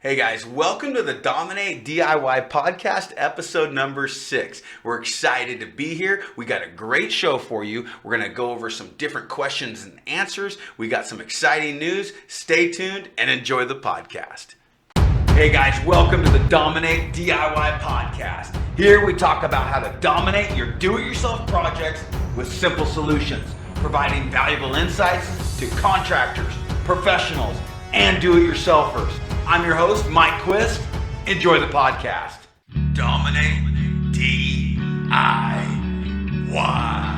Hey guys, welcome to the Dominate DIY podcast, episode number 6. We're excited to be here. We got a great show for you. We're going to go over some different questions and answers. We got some exciting news. Stay tuned and enjoy the podcast. Hey guys, welcome to the Dominate DIY podcast. Here we talk about how to dominate your do-it-yourself projects with simple solutions, providing valuable insights to contractors, professionals, and do-it-yourselfers. I'm your host, Mike Quist. Enjoy the podcast. Dominate DIY.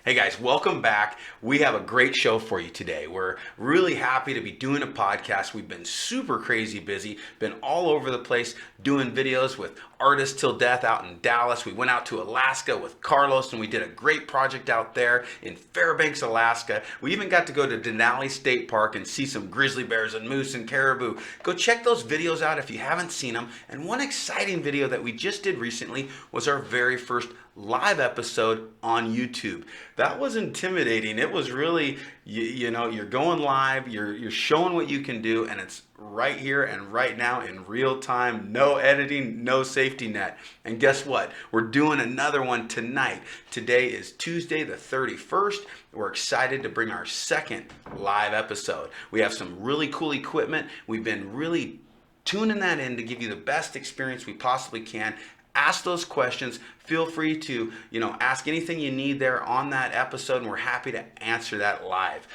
Hey guys, welcome back. We have a great show for you today. We're really happy to be doing a podcast. We've been super crazy busy, been all over the place doing videos with Artists Till Death out in Dallas. We went out to Alaska with Carlos and we did a great project out there in Fairbanks, Alaska. We even got to go to Denali State Park and see some grizzly bears and moose and caribou. Go check those videos out if you haven't seen them. And one exciting video that we just did recently was our very first live episode on YouTube. That was intimidating. It was really, you know, you're going live, you're showing what you can do, and it's right here and right now in real time, no editing, no safety net. And guess what? We're doing another one tonight. Today is Tuesday the 31st. We're excited to bring our second live episode. We have some really cool equipment. We've been really tuning that in to give you the best experience we possibly can. Ask those questions. Feel free to, ask anything you need there on that episode, and we're happy to answer that live.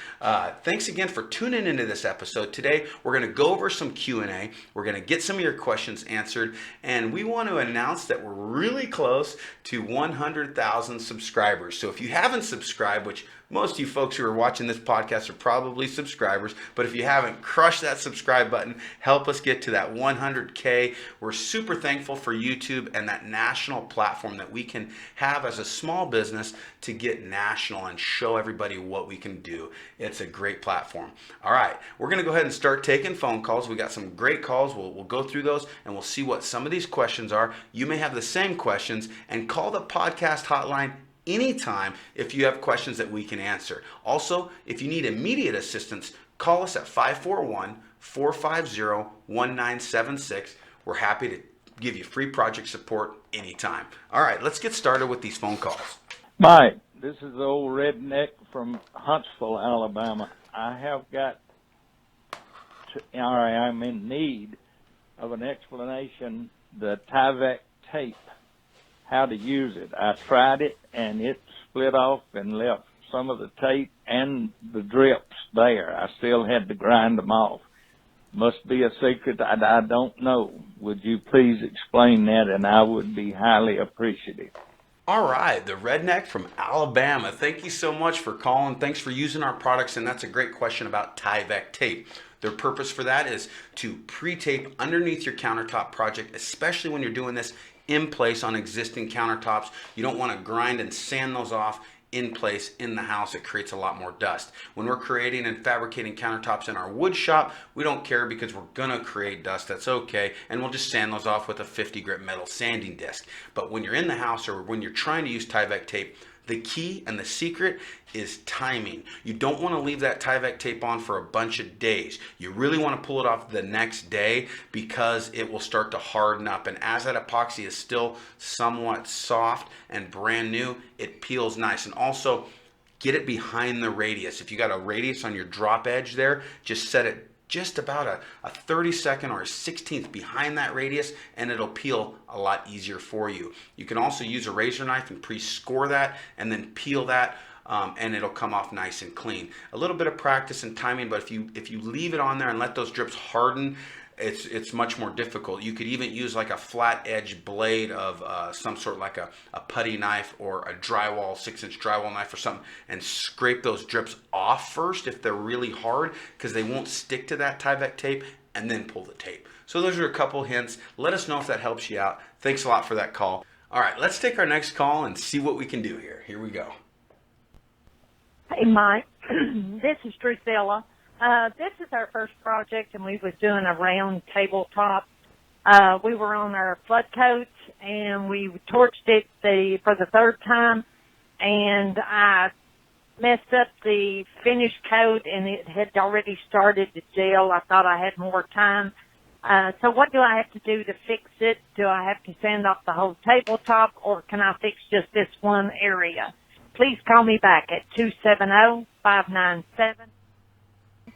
Thanks again for tuning into this episode. Today, we're going to go over some Q&A. We're going to get some of your questions answered, and we want to announce that we're really close to 100,000 subscribers. So if you haven't subscribed, which most of you folks who are watching this podcast are probably subscribers, but if you haven't, crush that subscribe button. Help us get to that 100K. We're super thankful for YouTube and that national platform that we can have as a small business to get national and show everybody what we can do. It's a great platform. All right, we're going to go ahead and start taking phone calls. We got some great calls. We'll go through those and we'll see what some of these questions are. You may have the same questions, and call the podcast hotline anytime if you have questions that we can answer. Also, if you need immediate assistance, call us at 541-450-1976. We're happy to give you free project support anytime. All right, let's get started with these phone calls. Mike, this is the old redneck from Huntsville, Alabama. I'm in need of an explanation, the Tyvek Tape, how to use it. I tried it and it split off and left some of the tape and the drips there. I still had to grind them off. Must be a secret I don't know. Would you please explain that, and I would be highly appreciative. All right, the redneck from Alabama. Thank you so much for calling. Thanks for using our products, and that's a great question about Tyvek Tape. Their purpose for that is to pre-tape underneath your countertop project, especially when you're doing this in place on existing countertops. You don't want to grind and sand those off in place in the house. It creates a lot more dust. When we're creating and fabricating countertops in our wood shop, we don't care because we're gonna create dust. That's okay, and we'll just sand those off with a 50 grit metal sanding disc. But when you're in the house or when you're trying to use Tyvek tape, the key and the secret is timing. You don't want to leave that Tyvek tape on for a bunch of days. You really want to pull it off the next day because it will start to harden up. And as that epoxy is still somewhat soft and brand new, it peels nice. And also, get it behind the radius. If you got a radius on your drop edge there, just set it just about a 32nd or a 16th behind that radius, and it'll peel a lot easier for you. You can also use a razor knife and pre-score that and then peel that, and it'll come off nice and clean. A little bit of practice and timing, but if you leave it on there and let those drips harden, it's much more difficult. You could even use like a flat edge blade of some sort, like a putty knife or a drywall, 6-inch drywall knife or something, and scrape those drips off first if they're really hard, because they won't stick to that Tyvek tape, and then pull the tape. So those are a couple hints. Let us know if that helps you out. Thanks a lot for that call. All right, let's take our next call and see what we can do here. Here we go. Hey, Mike. This is Drusilla. This is our first project, and we was doing a round tabletop. We were on our flood coats, and we torched it for the third time, and I messed up the finish coat, and it had already started to gel. I thought I had more time. So what do I have to do to fix it? Do I have to sand off the whole tabletop, or can I fix just this one area? Please call me back at 270-597. Thank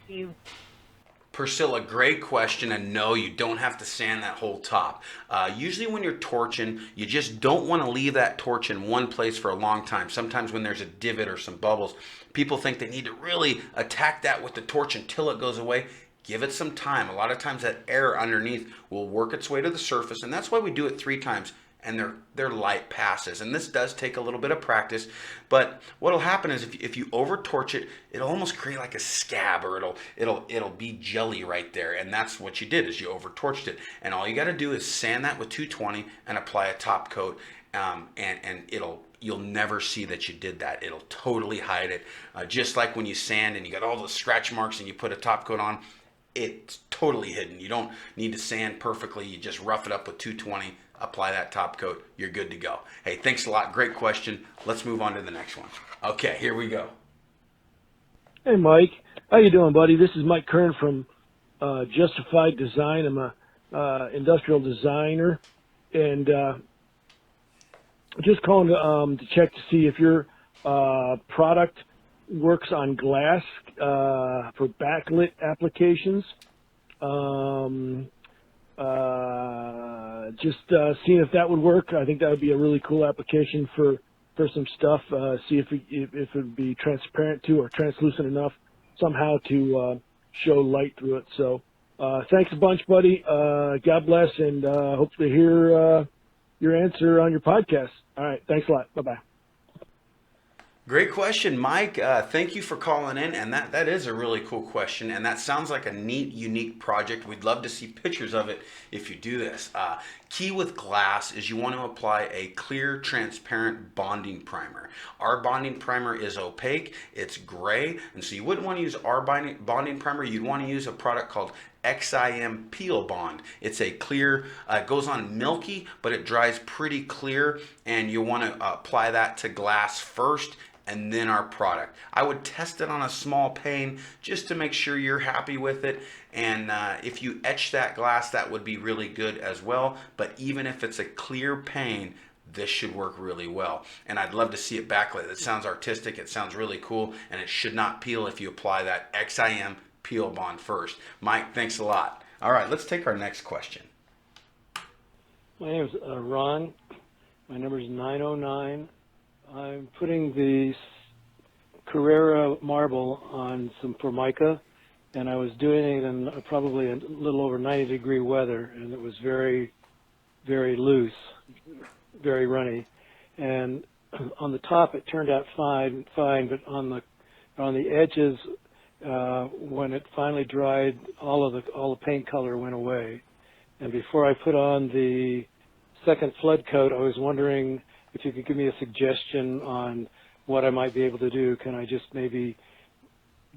you. Priscilla, great question, and no, you don't have to sand that whole top. Usually when you're torching, you just don't want to leave that torch in one place for a long time. Sometimes when there's a divot or some bubbles, people think they need to really attack that with the torch until it goes away. Give it some time. A lot of times that air underneath will work its way to the surface, and that's why we do it 3 times. And their light passes, and this does take a little bit of practice. But what'll happen is if you over torch it, it'll almost create like a scab, or it'll be jelly right there. And that's what you did, is you over torched it. And all you got to do is sand that with 220 and apply a top coat, and you'll never see that you did that. It'll totally hide it. Just like when you sand and you got all those scratch marks and you put a top coat on, it's totally hidden. You don't need to sand perfectly. You just rough it up with 220. Apply that top coat, you're good to go. Hey, thanks a lot. Great question. Let's move on to the next one. Okay, here we go. Hey, Mike. How you doing, buddy? This is Mike Kern from Justified Design. I'm a industrial designer, and just calling to check to see if your product works on glass for backlit applications. Just seeing if that would work. I think that would be a really cool application for some stuff. See if it would be transparent too, or translucent enough somehow to show light through it. So thanks a bunch, buddy. God bless, and hope to hear your answer on your podcast. All right, thanks a lot. Bye-bye. Great question, Mike. Thank you for calling in, and that is a really cool question, and that sounds like a neat, unique project. We'd love to see pictures of it if you do this. Key with glass is you want to apply a clear, transparent bonding primer. Our bonding primer is opaque, it's gray, and so you wouldn't want to use our bonding primer. You'd want to use a product called XIM Peel Bond. It's a clear, it goes on milky, but it dries pretty clear, and you want to apply that to glass first, and then our product. I would test it on a small pane just to make sure you're happy with it. And if you etch that glass, that would be really good as well. But even if it's a clear pane, this should work really well. And I'd love to see it backlit. It sounds artistic, it sounds really cool, and it should not peel if you apply that XIM Peel Bond first. Mike, thanks a lot. All right, let's take our next question. My name is Ron. My number is 909. I'm putting the Carrara marble on some Formica, and I was doing it in probably a little over 90-degree weather, and it was very, very loose, very runny. And on the top, it turned out fine, but on the edges, when it finally dried, all the paint color went away. And before I put on the second flood coat, I was wondering if you could give me a suggestion on what I might be able to do. Can I just maybe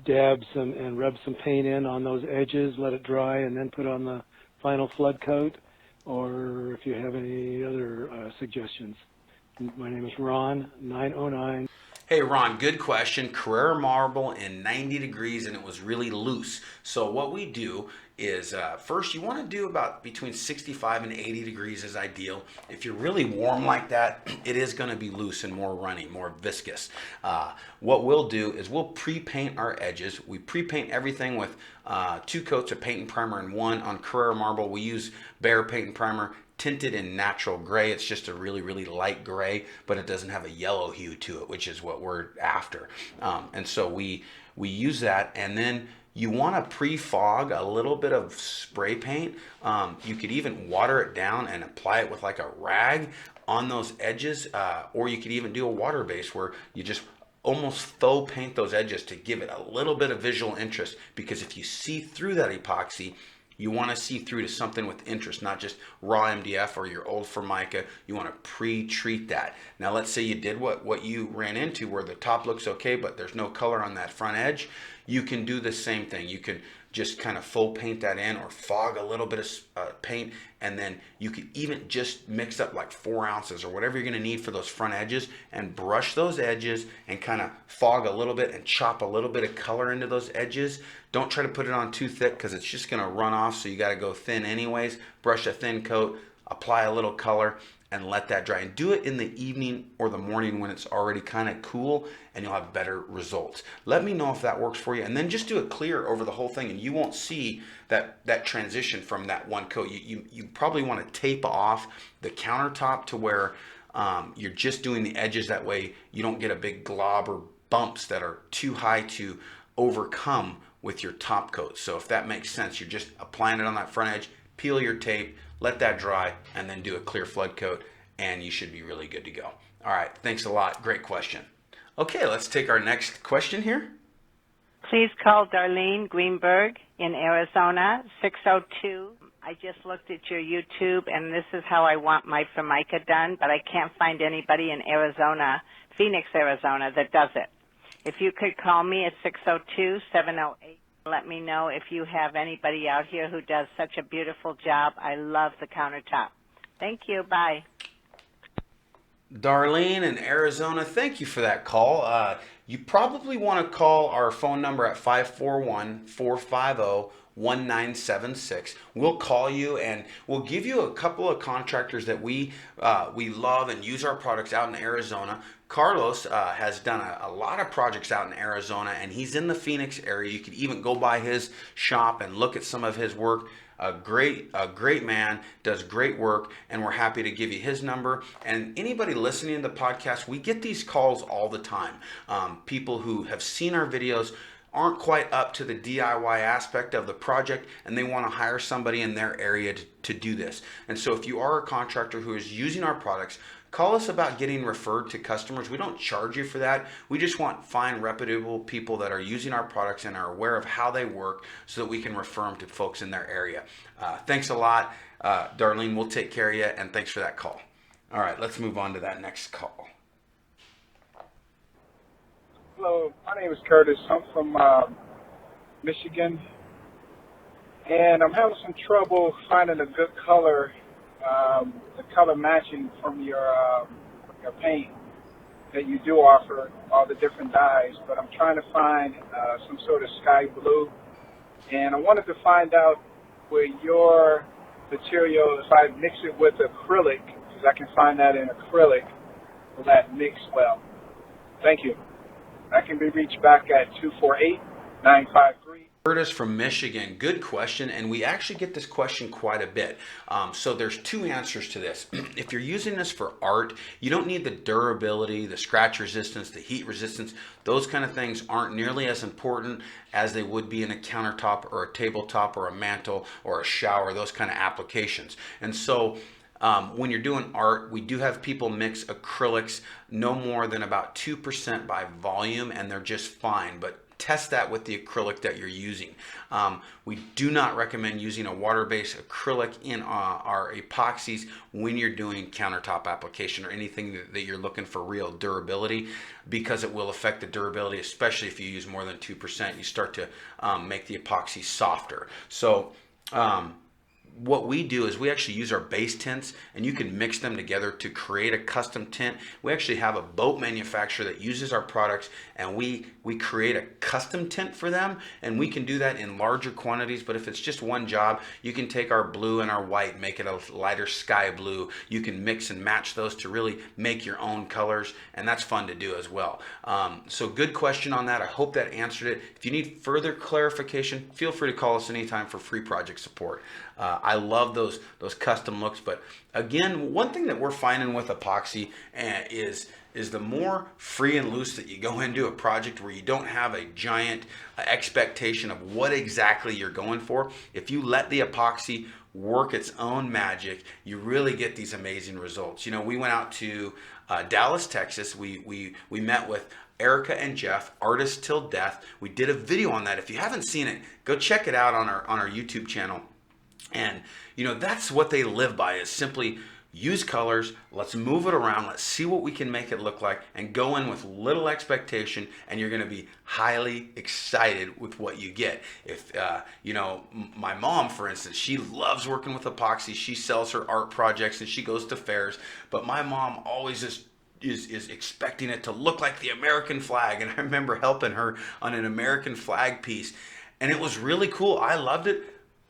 dab some and rub some paint in on those edges, let it dry, and then put on the final flood coat? Or if you have any other suggestions. My name is Ron, 909. Hey Ron, good question. Carrara marble in 90 degrees, and it was really loose. So what we do is first you want to do about between 65 and 80 degrees is ideal. If you're really warm like that, it is going to be loose and more runny, more viscous. What we'll do is we'll pre-paint our edges. We pre-paint everything with 2 coats of paint and primer, and 1 on Carrara marble. We use Behr paint and primer, tinted in natural gray. It's just a really, really light gray, but it doesn't have a yellow hue to it, which is what we're after. And so we use that, and then you want to pre-fog a little bit of spray paint. You could even water it down and apply it with like a rag on those edges, or you could even do a water base where you just almost faux paint those edges to give it a little bit of visual interest, because if you see through that epoxy, you want to see through to something with interest, not just raw MDF or your old Formica. You want to pre-treat that. Now let's say you did what you ran into, where the top looks okay, but there's no color on that front edge. You can do the same thing. You can just kind of full paint that in, or fog a little bit of paint, and then you could even just mix up like 4 ounces or whatever you're going to need for those front edges, and brush those edges and kind of fog a little bit and chop a little bit of color into those edges. Don't try to put it on too thick because it's just going to run off, so you got to go thin anyways. Brush a thin coat, apply a little color, and let that dry. And do it in the evening or the morning when it's already kind of cool, and you'll have better results. Let me know if that works for you, and then just do it clear over the whole thing, and you won't see that transition from that one coat. You probably want to tape off the countertop to where you're just doing the edges. That way you don't get a big glob or bumps that are too high to overcome with your top coat. So if that makes sense, you're just applying it on that front edge, peel your tape, let that dry, and then do a clear flood coat, and you should be really good to go. All right, thanks a lot. Great question. Okay, let's take our next question here. Please call Darlene Greenberg in Arizona, 602. I just looked at your YouTube, and this is how I want my Formica done, but I can't find anybody in Arizona, Phoenix, Arizona, that does it. If you could call me at 602-708. Let me know if you have anybody out here who does such a beautiful job. I love the countertop. Thank you. Bye. Darlene in Arizona, thank you for that call. You probably want to call our phone number at 541-450-1976. We'll call you, and we'll give you a couple of contractors that we love and use our products out in Arizona. Carlos has done a lot of projects out in Arizona, and he's in the Phoenix area. You could even go by his shop and look at some of his work. A great man, does great work, and we're happy to give you his number. And anybody listening to the podcast, we get these calls all the time. People who have seen our videos, aren't quite up to the DIY aspect of the project, and they want to hire somebody in their area to do this. And so if you are a contractor who is using our products, call us about getting referred to customers. We don't charge you for that. We just want fine, reputable people that are using our products and are aware of how they work, so that we can refer them to folks in their area. Thanks a lot, Darlene. We'll take care of you, and thanks for that call. All right, let's move on to that next call. Hello, my name is Curtis. I'm from Michigan, and I'm having some trouble finding a good color, the color matching from your paint that you do offer, all the different dyes, but I'm trying to find some sort of sky blue, and I wanted to find out with your material, if I mix it with acrylic, because I can find that in acrylic, will that mix well? Thank you. I can be reached back at 248-953. Curtis from Michigan, good question, and we actually get this question quite a bit. So there's two answers to this. If you're using this for art, you don't need the durability, the scratch resistance, the heat resistance. Those kind of things aren't nearly as important as they would be in a countertop or a tabletop or a mantle or a shower, those kind of applications. And so when you're doing art, we do have people mix acrylics no more than about 2% by volume, and they're just fine. But test that with the acrylic that you're using. We do not recommend using a water-based acrylic in our epoxies when you're doing countertop application or anything that you're looking for real durability, because it will affect the durability, especially if you use more than 2%. You start to make the epoxy softer. So what we do is we actually use our base tints, and you can mix them together to create a custom tint. We actually have a boat manufacturer that uses our products, and we create a custom tint for them, and we can do that in larger quantities. But if it's just one job, you can take our blue and our white, make it a lighter sky blue. You can mix and match those to really make your own colors, and that's fun to do as well. So good question on that. I hope that answered it. If you need further clarification, feel free to call us anytime for free project support. I love those custom looks, but again, one thing that we're finding with epoxy is the more free and loose that you go into a project where you don't have a giant expectation of what exactly you're going for. If you let the epoxy work its own magic, you really get these amazing results. You know, we went out to Dallas, Texas. We met with Erica and Jeff, Artists Till Death. We did a video on that. If you haven't seen it, go check it out on our YouTube channel. And you know, that's what they live by, is simply use colors, let's move it around, let's see what we can make it look like, and go in with little expectation, and you're going to be highly excited with what you get. If my mom, for instance, she loves working with epoxy. She sells her art projects and she goes to fairs, but my mom always is expecting it to look like the American flag. And I remember helping her on an American flag piece, and it was really cool. I loved it,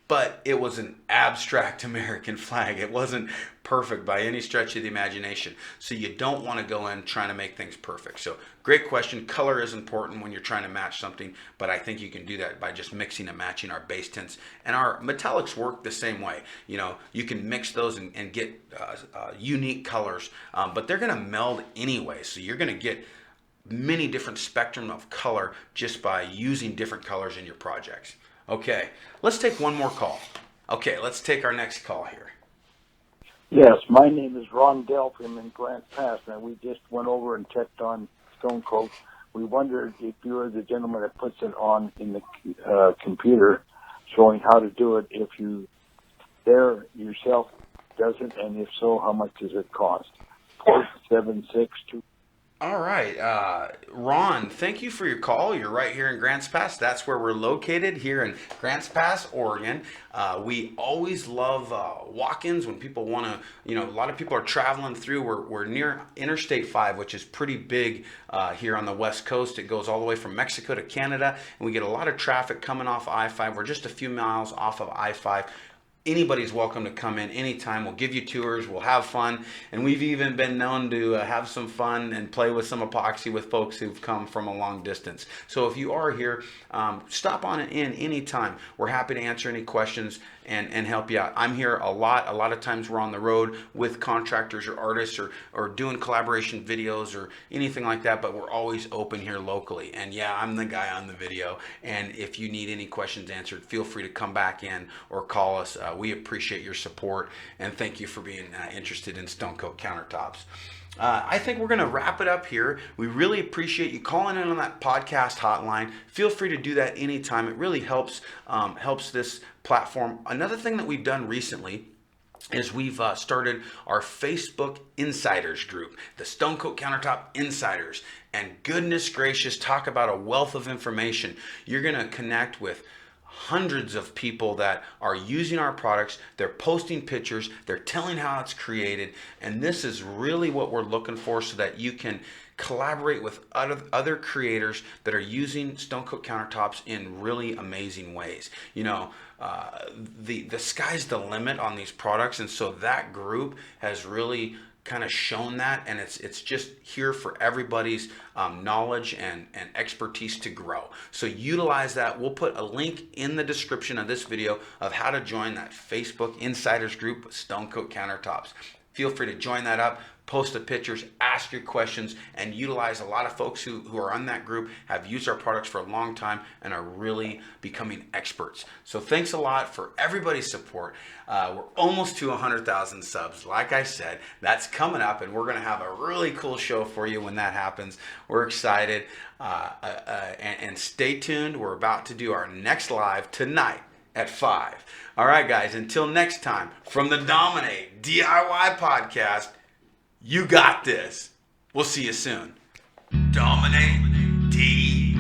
but it was an abstract American flag. It wasn't perfect by any stretch of the imagination. So you don't want to go in trying to make things perfect. So great question. Color is important when you're trying to match something, but I think you can do that by just mixing and matching our base tints. And our metallics work the same way. You can mix those and get unique colors, but they're going to meld anyway. So you're going to get many different spectrum of color just by using different colors in your projects. Okay, let's take one more call. Okay, let's take our next call here. Yes, my name is Ron Delphine in Grants Pass, and we just went over and checked on Stone Coat. We wondered if you are the gentleman that puts it on in the computer, showing how to do it. If you there yourself does it, and if so, how much does it cost? 4762. All right, Ron, thank you for your call. You're right here in Grants Pass. That's where we're located, here in Grants Pass, Oregon. We always love walk-ins when people want to, a lot of people are traveling through. We're near Interstate 5, which is pretty big here on the West Coast. It goes all the way from Mexico to Canada, and we get a lot of traffic coming off I-5. We're just a few miles off of I-5. Anybody's welcome to come in anytime. We'll give you tours. We'll have fun. And we've even been known to have some fun and play with some epoxy with folks who've come from a long distance. So if you are here, stop on in anytime. We're happy to answer any questions and help you out. I'm here a lot. A lot of times we're on the road with contractors or artists or doing collaboration videos or anything like that, but we're always open here locally. And yeah, I'm the guy on the video. And if you need any questions answered, feel free to come back in or call us. We appreciate your support, and thank you for being interested in Stone Coat Countertops. I think we're going to wrap it up here. We really appreciate you calling in on that podcast hotline. Feel free to do that anytime. It really helps this platform. Another thing that we've done recently is we've started our Facebook Insiders group, the Stone Coat Countertop Insiders. And goodness gracious, talk about a wealth of information. You're going to connect with hundreds of people that are using our products. They're posting pictures, they're telling how it's created, and this is really what we're looking for, so that you can collaborate with other creators that are using Stone Coat Countertops in really amazing ways. The sky's the limit on these products, and so that group has really kind of shown that, and it's just here for everybody's knowledge and expertise to grow. So utilize that. We'll put a link in the description of this video of how to join that Facebook Insiders group with Stone Coat Countertops. Feel free to join that up, post the pictures, ask your questions, and utilize. A lot of folks who are on that group have used our products for a long time and are really becoming experts. So thanks a lot for everybody's support. We're almost to 100,000 subs. Like I said, that's coming up, and we're going to have a really cool show for you when that happens. We're excited, and stay tuned. We're about to do our next live tonight at 5. All right, guys, until next time, from the Dominate DIY podcast, you got this. We'll see you soon. Dominate DIY.